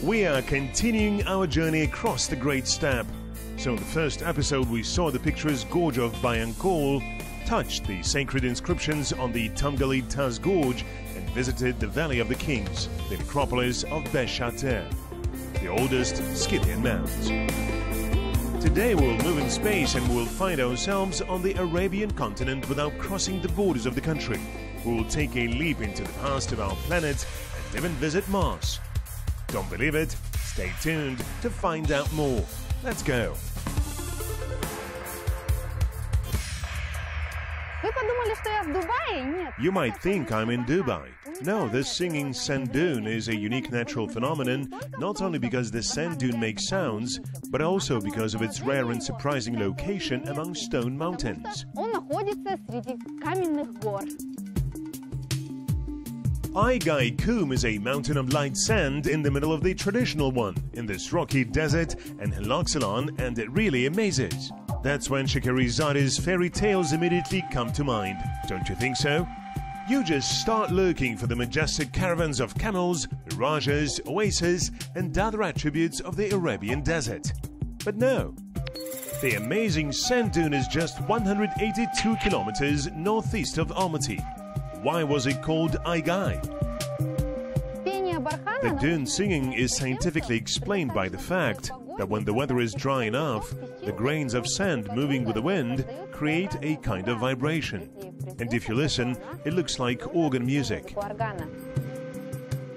We are continuing our journey across the Great Steppe. So in the first episode we saw the picturesque gorge of Tuzkol, touched the sacred inscriptions on the Tuz gorge and visited the Valley of the Kings, the necropolis of Beshater, the oldest Scythian mounds. Today we'll move in space and we'll find ourselves on the Arabian continent without crossing the borders of the country. We'll take a leap into the past of our planet and even visit Mars. Don't believe it? Stay tuned to find out more. Let's go. You might think I'm in Dubai. No, this singing sand dune is a unique natural phenomenon, not only because the sand dune makes sounds, but also because of its rare and surprising location among stone mountains. Kum is a mountain of light sand in the middle of the traditional one, in this rocky desert and Haloxylon, and it really amazes. That's when Shakarizade's fairy tales immediately come to mind, don't you think so? You just start looking for the majestic caravans of camels, mirages, oases, and other attributes of the Arabian desert. But no. The amazing sand dune is just 182 kilometers northeast of Almaty. Why was it called Aigai? The dune singing is scientifically explained by the fact that when the weather is dry enough, the grains of sand moving with the wind create a kind of vibration. And if you listen, it looks like organ music.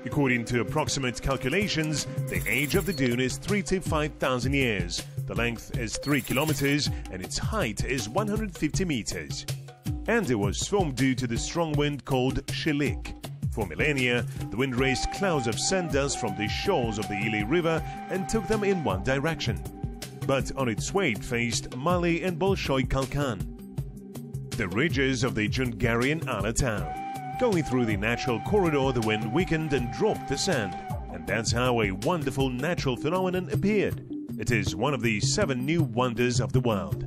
According to approximate calculations, the age of the dune is 3,000 to 5,000 years. The length is 3 kilometers and its height is 150 meters. And it was formed due to the strong wind called Shelik. For millennia, the wind raised clouds of sand dust from the shores of the Ili River and took them in one direction. But on its way it faced Mali and Bolshoi Kalkan, the ridges of the Jungarian Alatau. Going through the natural corridor, the wind weakened and dropped the sand. And that's how a wonderful natural phenomenon appeared. It is one of the 7 new wonders of the world.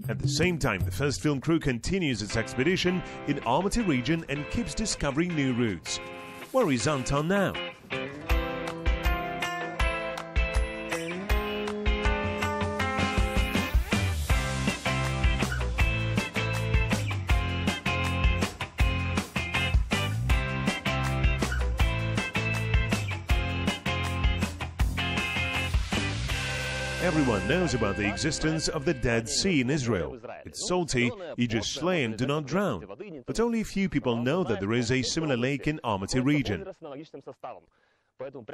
At the same time, the first film crew continues its expedition in Almaty region and keeps discovering new routes. Where is Anton now? Everyone knows about the existence of the Dead Sea in Israel. It's salty, you just slay and do not drown. But only a few people know that there is a similar lake in Almaty region.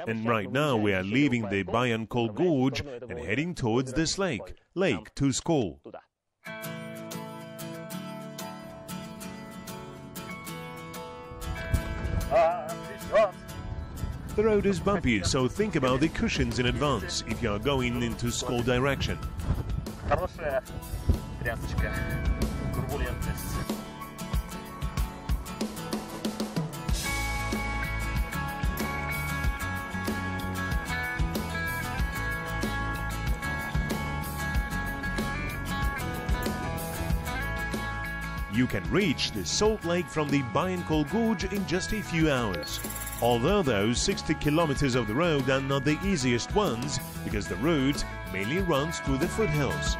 And right now we are leaving the Tuzkol gorge and heading towards this lake, Lake Tuzkol. The road is bumpy, so think about the cushions in advance if you are going in Tuzkol direction. You can reach the salt lake from the Tuzkol gorge in just a few hours. Although those 60 kilometers of the road are not the easiest ones, because the route mainly runs through the foothills.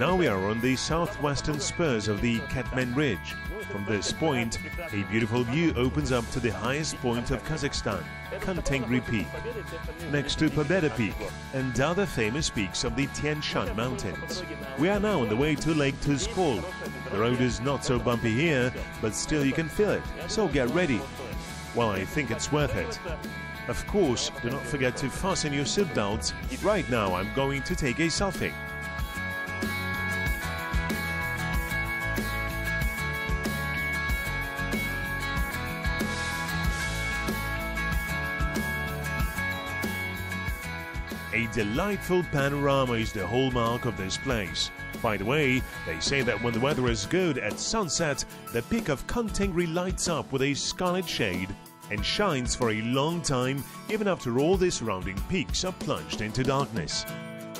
Now we are on the southwestern spurs of the Katman Ridge. From this point, a beautiful view opens up to the highest point of Kazakhstan, Kantengri Peak, next to Pobeda Peak and other famous peaks of the Tian Shan Mountains. We are now on the way to Lake Tuzkol. The road is not so bumpy here, but still you can feel it, so get ready. Well, I think it's worth it. Of course, do not forget to fasten your seatbelts. Right now I'm going to take a selfie. A delightful panorama is the hallmark of this place. By the way, they say that when the weather is good at sunset, the peak of Kantengri lights up with a scarlet shade and shines for a long time even after all the surrounding peaks are plunged into darkness.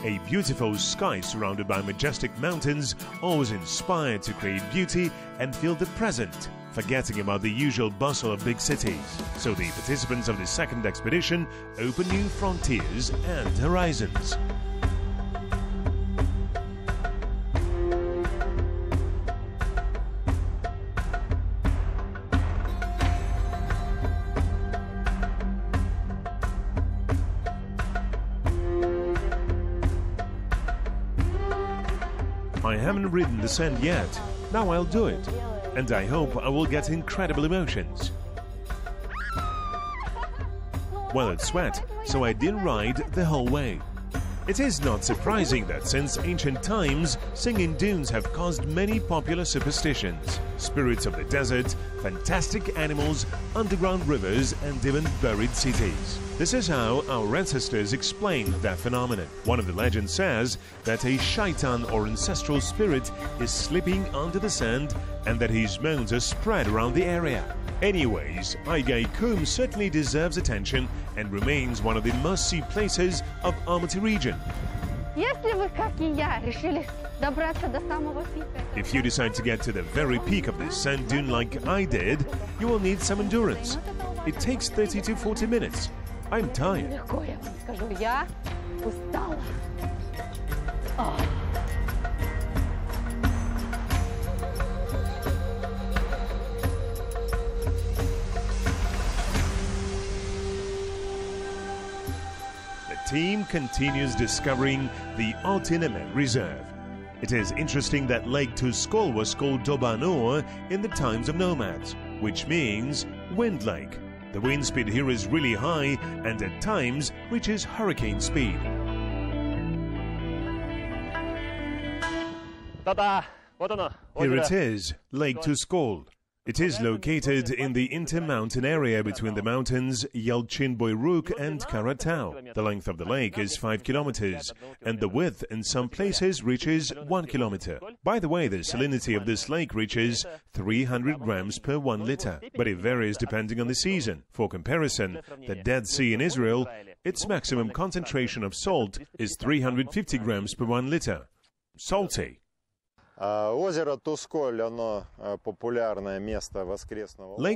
A beautiful sky surrounded by majestic mountains always inspired to create beauty and feel the present, forgetting about the usual bustle of big cities. So the participants of the second expedition open new frontiers and horizons. I haven't ridden the sand yet. Now I'll do it. And I hope I will get incredible emotions. Well, it's wet, so I didn't ride the whole way. It is not surprising that since ancient times, singing dunes have caused many popular superstitions. Spirits of the desert, fantastic animals, underground rivers, and even buried cities. This is how our ancestors explained that phenomenon. One of the legends says that a shaitan or ancestral spirit is sleeping under the sand and that his moans are spread around the area. Anyways, Aigai Kum certainly deserves attention and remains one of the must-see places of Almaty region. If you decide to get to the very peak of this sand dune like I did, you will need some endurance. It takes 30 to 40 minutes. I'm tired. The team continues discovering the Altynema Reserve. It is interesting that Lake Tuzkol was called Dobanoa in the times of nomads, which means wind lake. The wind speed here is really high and at times reaches hurricane speed. Here it is, Lake Tuzkol. It is located in the intermountain area between the mountains Yalchin-Boyruk and Karatau. The length of the lake is 5 kilometers, and the width in some places reaches 1 kilometer. By the way, the salinity of this lake reaches 300 grams per 1 liter, but it varies depending on the season. For comparison, the Dead Sea in Israel, its maximum concentration of salt is 350 grams per 1 liter. Salty. Lake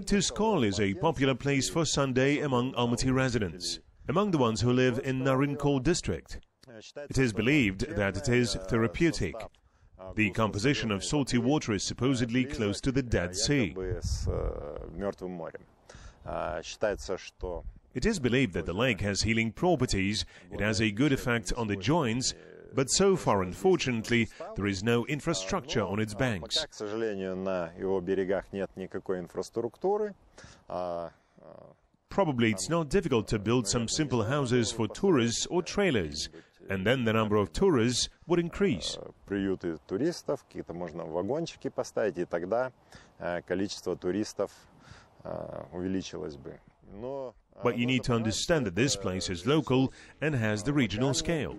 Tuzkol is a popular place for Sunday among Almaty residents, among the ones who live in Narinkol district. It is believed that it is therapeutic. The composition of salty water is supposedly close to the Dead Sea. It is believed that the lake has healing properties, it has a good effect on the joints, but so far, unfortunately, there is no infrastructure on its banks. Probably it's not difficult to build some simple houses for tourists or trailers, and then the number of tourists would increase. But you need to understand that this place is local and has the regional scale.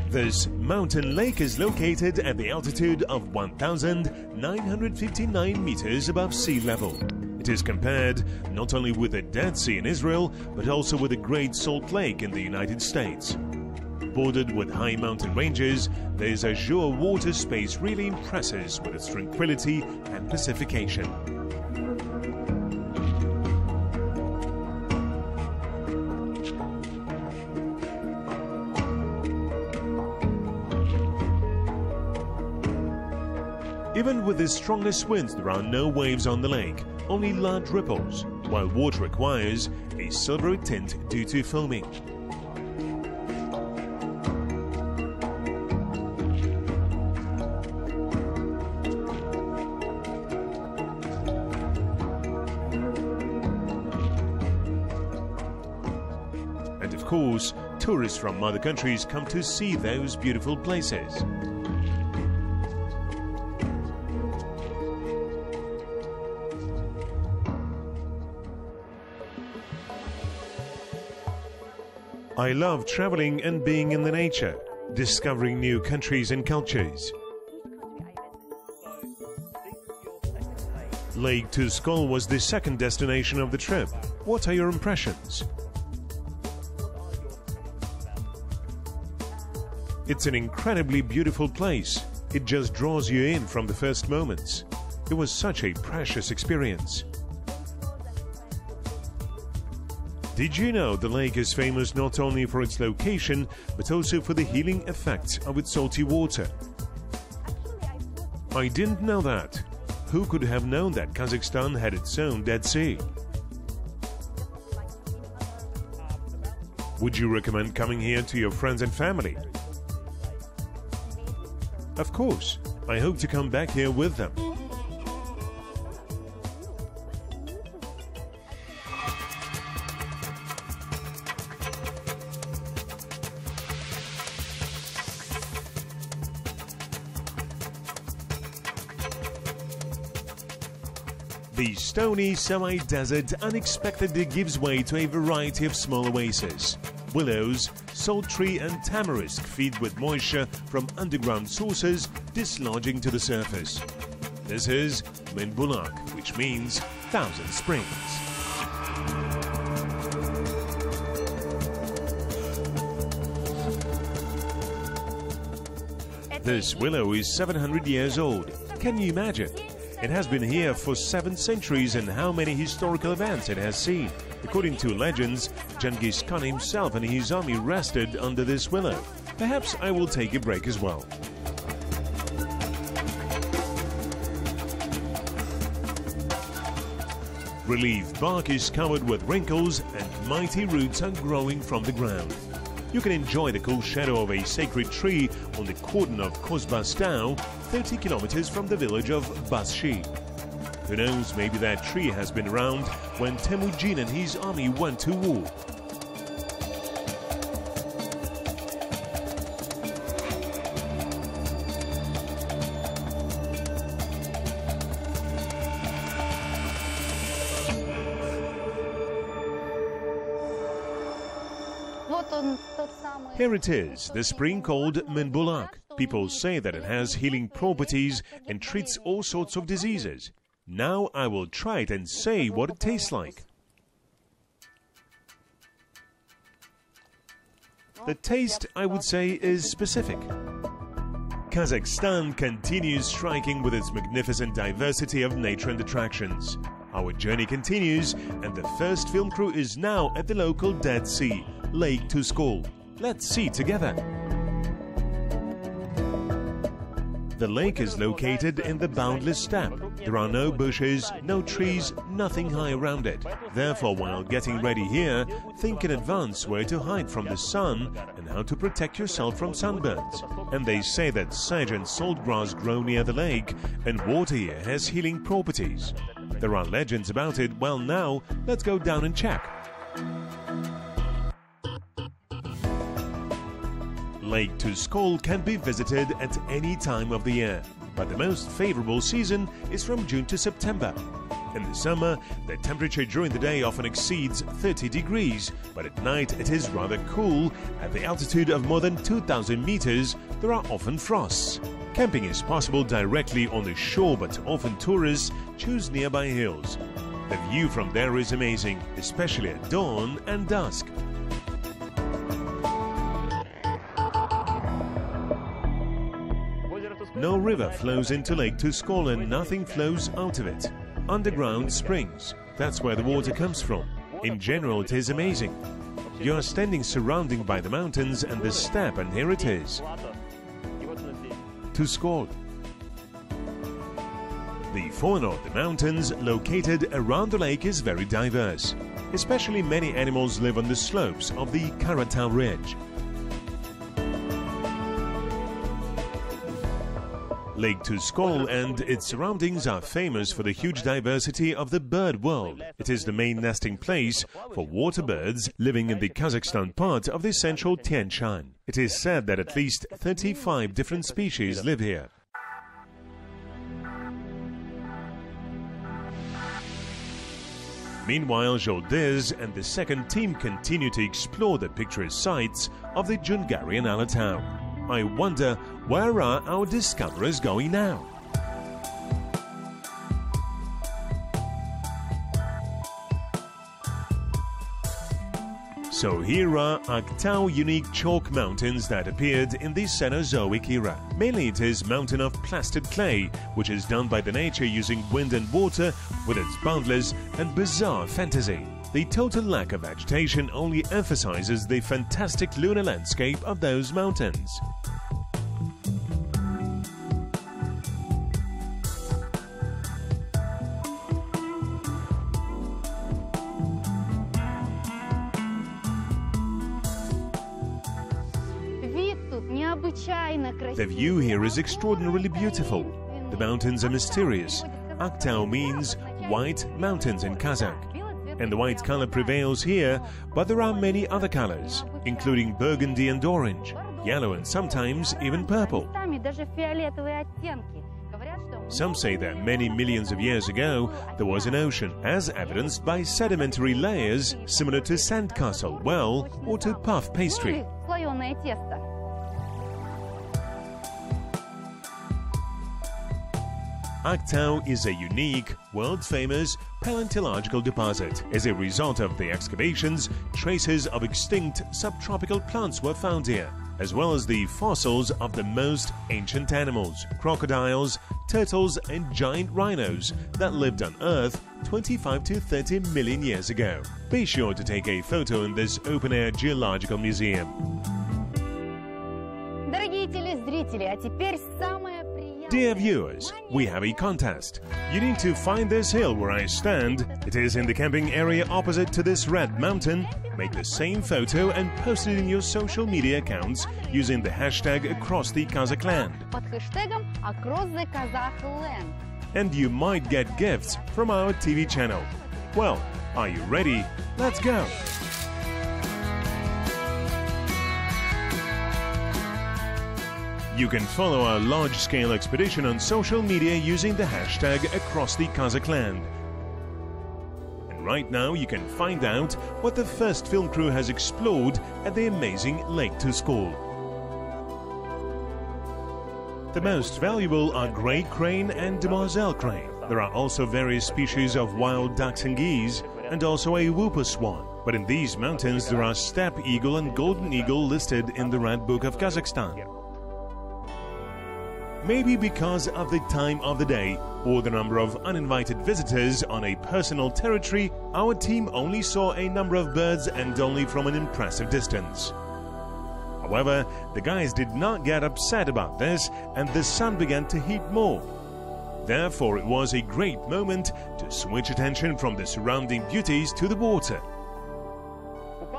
This mountain lake is located at the altitude of 1,959 meters above sea level. It is compared not only with the Dead Sea in Israel, but also with the Great Salt Lake in the United States. Bordered with high mountain ranges, this azure water space really impresses with its tranquility and pacification. Even with the strongest winds, there are no waves on the lake, only large ripples, while water acquires a silvery tint due to foaming. And of course, tourists from other countries come to see those beautiful places. I love traveling and being in the nature, discovering new countries and cultures. Lake Tuzkol was the second destination of the trip. What are your impressions? It's an incredibly beautiful place. It just draws you in from the first moments. It was such a precious experience. Did you know the lake is famous not only for its location, but also for the healing effects of its salty water? I didn't know that. Who could have known that Kazakhstan had its own Dead Sea? Would you recommend coming here to your friends and family? Of course, I hope to come back here with them. The stony semi-desert unexpectedly gives way to a variety of small oases. Willows, salt tree and tamarisk feed with moisture from underground sources dislodging to the surface. This is Mynbulak, which means 1,000 springs. This willow is 700 years old. Can you imagine? It has been here for 7 centuries, and how many historical events it has seen. According to legends, Genghis Khan himself and his army rested under this willow. Perhaps I will take a break as well. Relief bark is covered with wrinkles and mighty roots are growing from the ground. You can enjoy the cool shadow of a sacred tree on the cordon of Kozbastau, 30 kilometers from the village of Basshi. Who knows, maybe that tree has been around when Temujin and his army went to war. Here it is, the spring called Mynbulak. People say that it has healing properties and treats all sorts of diseases. Now I will try it and say what it tastes like. The taste, I would say, is specific. Kazakhstan continues striking with its magnificent diversity of nature and attractions. Our journey continues, and the first film crew is now at the local Dead Sea, Lake Tuzkol. Let's see together. The lake is located in the boundless steppe. There are no bushes, no trees, nothing high around it. Therefore, while getting ready here, think in advance where to hide from the sun and how to protect yourself from sunburns. And they say that sedge and saltgrass grow near the lake, and water here has healing properties. There are legends about it. Well, now, let's go down and check. Lake Tuzkol can be visited at any time of the year, but the most favorable season is from June to September. In the summer, the temperature during the day often exceeds 30 degrees, but at night it is rather cool. At the altitude of more than 2,000 meters, there are often frosts. Camping is possible directly on the shore, but often tourists choose nearby hills. The view from there is amazing, especially at dawn and dusk. No river flows into Lake Tuzkol and nothing flows out of it. Underground springs, that's where the water comes from. In general, it is amazing. You are standing surrounded by the mountains and the steppe, and here it is. Tuzkol. The fauna of the mountains located around the lake is very diverse. Especially many animals live on the slopes of the Karatau Ridge. Lake Tuzkol and its surroundings are famous for the huge diversity of the bird world. It is the main nesting place for water birds living in the Kazakhstan part of the central Tian Shan. It is said that at least 35 different species live here. Meanwhile, Joly and the second team continue to explore the picturesque sights of the Jungarian Alatau. I wonder, where are our discoverers going now? So here are Aktau unique chalk mountains that appeared in the Cenozoic era. Mainly it is mountain of plastered clay, which is done by the nature using wind and water with its boundless and bizarre fantasy. The total lack of vegetation only emphasizes the fantastic lunar landscape of those mountains. The view here is extraordinarily beautiful. The mountains are mysterious. Aktau means white mountains in Kazakh. And the white color prevails here, but there are many other colors, including burgundy and orange, yellow and sometimes even purple. Some say that many millions of years ago there was an ocean, as evidenced by sedimentary layers similar to sandcastle, well, or to puff pastry. Aktau is a unique, world-famous paleontological deposit. As a result of the excavations, traces of extinct subtropical plants were found here, as well as the fossils of the most ancient animals, crocodiles, turtles and giant rhinos that lived on Earth 25 to 30 million years ago. Be sure to take a photo in this open-air geological museum. Dear viewers, we have a contest. You need to find this hill where I stand. It is in the camping area opposite to this red mountain. Make the same photo and post it in your social media accounts using the hashtag Across the Kazakh Land. And you might get gifts from our TV channel. Well, are you ready? Let's go! You can follow our large-scale expedition on social media using the hashtag Across the Kazakh Land. And right now you can find out what the first film crew has explored at the amazing Lake Tuzkol. The most valuable are great crane and demoiselle crane. There are also various species of wild ducks and geese, and also a whooper swan. But in these mountains there are steppe eagle and golden eagle listed in the Red Book of Kazakhstan. Maybe because of the time of the day or the number of uninvited visitors on a personal territory, our team only saw a number of birds and only from an impressive distance. However, the guys did not get upset about this and the sun began to heat more. Therefore, it was a great moment to switch attention from the surrounding beauties to the water.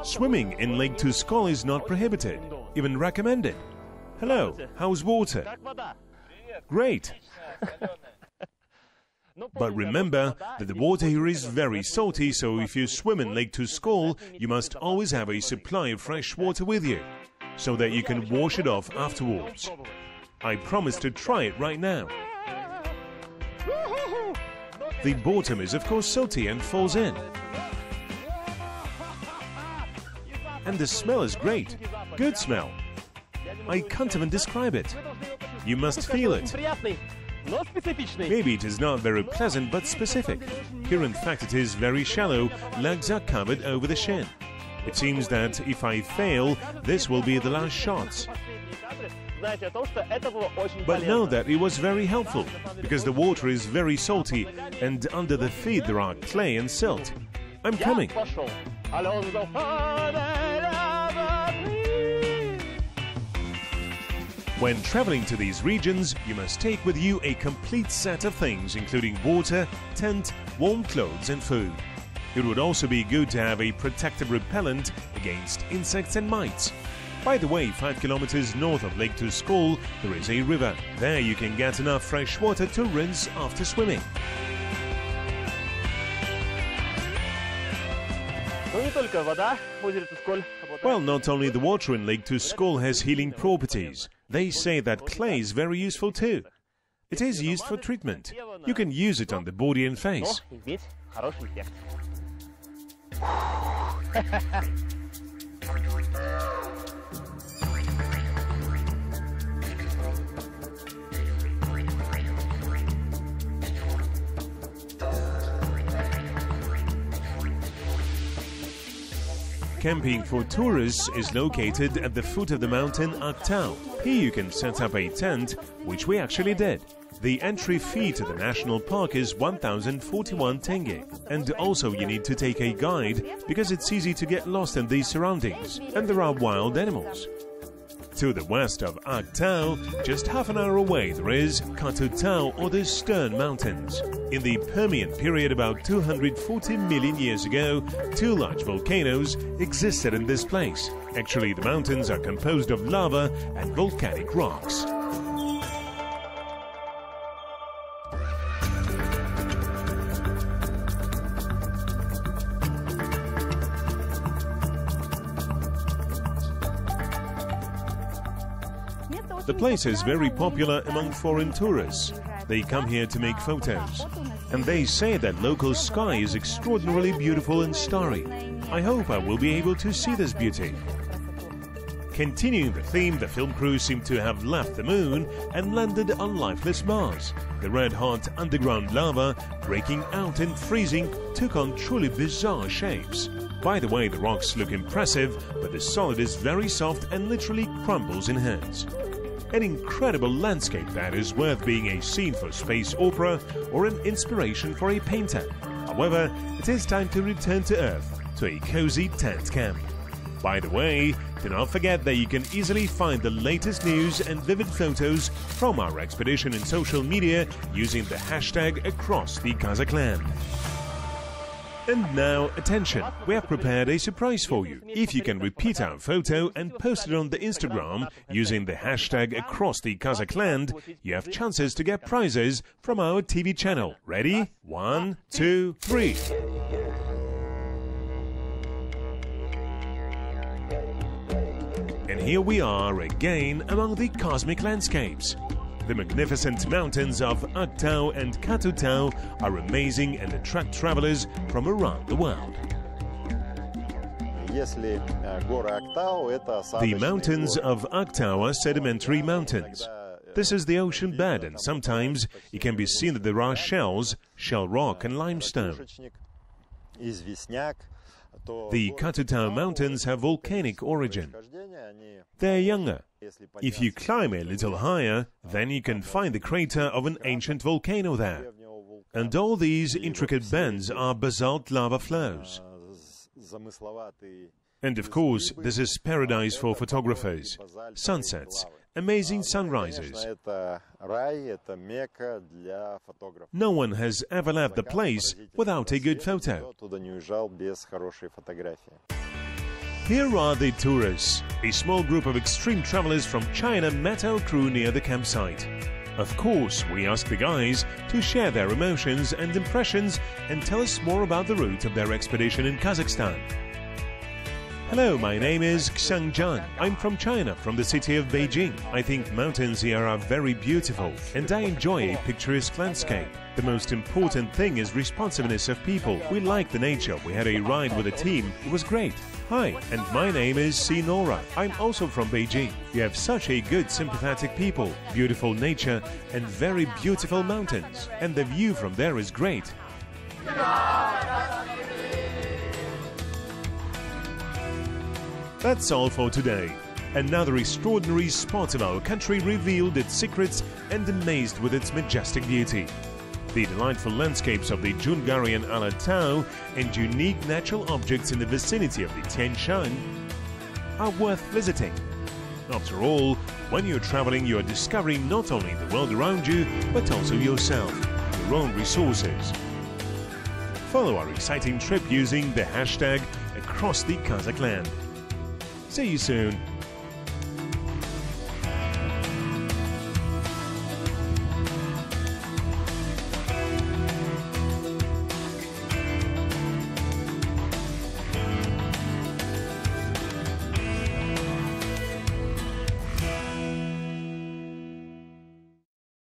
Swimming in Lake Tuzkol is not prohibited, even recommended. Hello, how's water? Great! But remember that the water here is very salty, so if you swim in Lake Tuzkol, you must always have a supply of fresh water with you, so that you can wash it off afterwards. I promise to try it right now. The bottom is of course salty and falls in. And the smell is great. Good smell. I can't even describe it. You must feel it. Maybe it is not very pleasant but specific. Here in fact it is very shallow, legs are covered over the shin. It seems that if I fail, this will be the last shot. But know that it was very helpful, because the water is very salty and under the feet there are clay and silt. I'm coming. When traveling to these regions, you must take with you a complete set of things, including water, tent, warm clothes and food. It would also be good to have a protective repellent against insects and mites. By the way, 5 kilometers north of Lake Tuzkol, there is a river. There you can get enough fresh water to rinse after swimming. Well, not only the water in Lake Tuzkol has healing properties. They say that clay is very useful too. It is used for treatment. You can use it on the body and face. camping for tourists is located at the foot of the mountain Aktau. Here you can set up a tent, which we actually did. The entry fee to the national park is 1,041 tenge. And also you need to take a guide because it's easy to get lost in these surroundings. And there are wild animals. To the west of Aktau, just half an hour away, there is Katutau or the Stern Mountains. In the Permian period about 240 million years ago, two large volcanoes existed in this place. Actually, the mountains are composed of lava and volcanic rocks. The place is very popular among foreign tourists. They come here to make photos. And they say that local sky is extraordinarily beautiful and starry. I hope I will be able to see this beauty. Continuing the theme, the film crew seem to have left the moon and landed on lifeless Mars. The red-hot underground lava, breaking out and freezing, took on truly bizarre shapes. By the way, the rocks look impressive, but the solid is very soft and literally crumbles in hands. An incredible landscape that is worth being a scene for space opera or an inspiration for a painter. However, it is time to return to Earth, to a cozy tent camp. By the way, do not forget that you can easily find the latest news and vivid photos from our expedition in social media using the hashtag across the Kazakh land. And now, attention, we have prepared a surprise for you. If you can repeat our photo and post it on the Instagram using the hashtag across the Kazakh land, you have chances to get prizes from our TV channel. Ready? 1, 2, 3. And here we are again among the cosmic landscapes. The magnificent mountains of Aktau and Katutau are amazing and attract travelers from around the world. The mountains of Aktau are sedimentary mountains. This is the ocean bed, and sometimes it can be seen that there are shells, shell rock and limestone. The Katutau mountains have volcanic origin. They're younger. If you climb a little higher, then you can find the crater of an ancient volcano there. And all these intricate bends are basalt lava flows. And of course, this is paradise for photographers. Sunsets, amazing sunrises. No one has ever left the place without a good photo. Here are the tourists. A small group of extreme travelers from China met our crew near the campsite. Of course, we asked the guys to share their emotions and impressions and tell us more about the route of their expedition in Kazakhstan. Hello, my name is Xiangjian. I'm from China, from the city of Beijing. I think mountains here are very beautiful and I enjoy a picturesque landscape. The most important thing is responsiveness of people. We like the nature. We had a ride with a team. It was great. Hi, and my name is Sinora. I'm also from Beijing. You have such a good, sympathetic people, beautiful nature, and very beautiful mountains. And the view from there is great. That's all for today. Another extraordinary spot of our country revealed its secrets and amazed with its majestic beauty. The delightful landscapes of the Jungarian Alatau and unique natural objects in the vicinity of the Tian Shan are worth visiting. After all, when you're traveling, you are discovering not only the world around you, but also yourself, your own resources. Follow our exciting trip using the hashtag across the Kazakh land. See you soon.